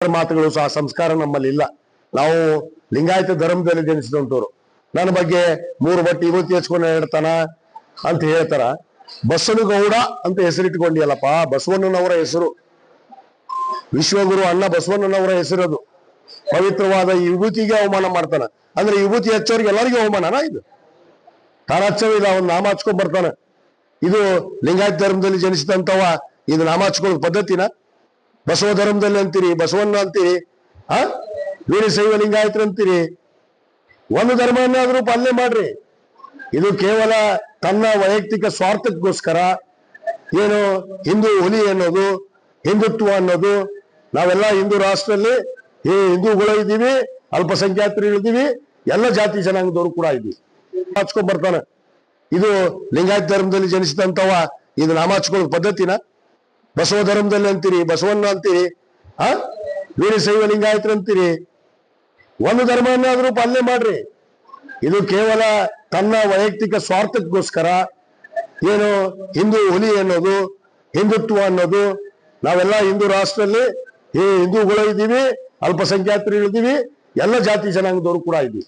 ಮಾತುಗಳು ಸಹ ಸಂಸ್ಕಾರ ನಮ್ಮಲ್ಲಿ ಇಲ್ಲ. ನಾವು ಲಿಂಗಾಯತ ಧರ್ಮದಲ್ಲಿ ಜನಿಸಿದಂತವ್ರು. ನನ್ನ ಬಗ್ಗೆ 3 ಬಟ್ಟೆ ವಿಭೂತಿ ಹಚ್ಕೊಂಡು ಹೇಳ್ತಾನ ಅಂತ ಹೇಳ್ತಾರ. ಬಸವನಗೌಡ ಅಂತ ಹೆಸರಿಟ್ಕೊಂಡಿಯಲ್ಲಪ್ಪ, ಬಸವಣ್ಣನವರ ಹೆಸರು, ವಿಶ್ವಗುರು ಅಣ್ಣ ಬಸವಣ್ಣನವರ ಹೆಸರದು. ಪವಿತ್ರವಾದ ಈ ವಿಭೂತಿಗೆ ಅವಮಾನ ಮಾಡ್ತಾನ ಅಂದ್ರೆ ವಿಭೂತಿ ಹಚ್ಚೋರಿಗೆ ಎಲ್ಲರಿಗೂ ಅವಮಾನನ ಇದು? ತಾರಾಚವಿದ ಅವನ್ ನಾಮ ಹಚ್ಕೊಂಡ್ ಬರ್ತಾನ. ಇದು ಲಿಂಗಾಯತ ಧರ್ಮದಲ್ಲಿ ಜನಿಸಿದಂತವ ಇದು ನಾಮ ಹಚ್ಕೊಳ್ಳೋ ಪದ್ಧತಿನ? ಬಸವ ಧರ್ಮದಲ್ಲಿ ಅಂತೀರಿ, ಬಸವಣ್ಣ ಅಂತೀರಿ, ವೀರಶೈವ ಲಿಂಗಾಯತರು ಅಂತೀರಿ. ಒಂದು ಧರ್ಮವನ್ನಾದ್ರೂ ಪಾಲನೆ ಮಾಡ್ರಿ. ಇದು ಕೇವಲ ತನ್ನ ವೈಯಕ್ತಿಕ ಸ್ವಾರ್ಥಕ್ಕೋಸ್ಕರ ಏನು ಹಿಂದೂ ಹುಲಿ ಅನ್ನೋದು, ಹಿಂದುತ್ವ ಅನ್ನೋದು, ನಾವೆಲ್ಲ ಹಿಂದೂ ರಾಷ್ಟ್ರದಲ್ಲಿ ಹಿಂದೂಗಳು ಇದ್ದೀವಿ, ಅಲ್ಪಸಂಖ್ಯಾತರು ಇದ್ದೀವಿ, ಎಲ್ಲ ಜಾತಿ ಜನಾಂಗದವರು ಕೂಡ ಇದ್ದೀವಿ. ಹಚ್ಕೊಂಡ್ ಬರ್ತಾನ. ಇದು ಲಿಂಗಾಯತ ಧರ್ಮದಲ್ಲಿ ಜನಿಸಿದಂತವ ಇದು ನಾಮ ಹಚ್ಕೊಳ್ಳೋ ಪದ್ಧತಿನ? ಬಸವ ಧರ್ಮದಲ್ಲಿ ಅಂತೀರಿ, ಬಸವಣ್ಣ ಅಂತೀರಿ, ವೀರಶೈವ ಲಿಂಗಾಯತರು ಅಂತೀರಿ. ಒಂದು ಧರ್ಮವನ್ನಾದ್ರೂ ಪಾಲನೆ ಮಾಡ್ರಿ. ಇದು ಕೇವಲ ತನ್ನ ವೈಯಕ್ತಿಕ ಸ್ವಾರ್ಥಕ್ಕೋಸ್ಕರ ಏನು ಹಿಂದೂ ಹುಲಿ ಅನ್ನೋದು, ಹಿಂದುತ್ವ ಅನ್ನೋದು, ನಾವೆಲ್ಲ ಹಿಂದೂ ರಾಷ್ಟ್ರದಲ್ಲಿ ಹಿಂದೂಗಳು ಇದ್ದೀವಿ, ಅಲ್ಪಸಂಖ್ಯಾತರು ಇದ್ದೀವಿ, ಎಲ್ಲ ಜಾತಿ ಜನಾಂಗದವರು ಕೂಡ ಇದ್ದೀವಿ.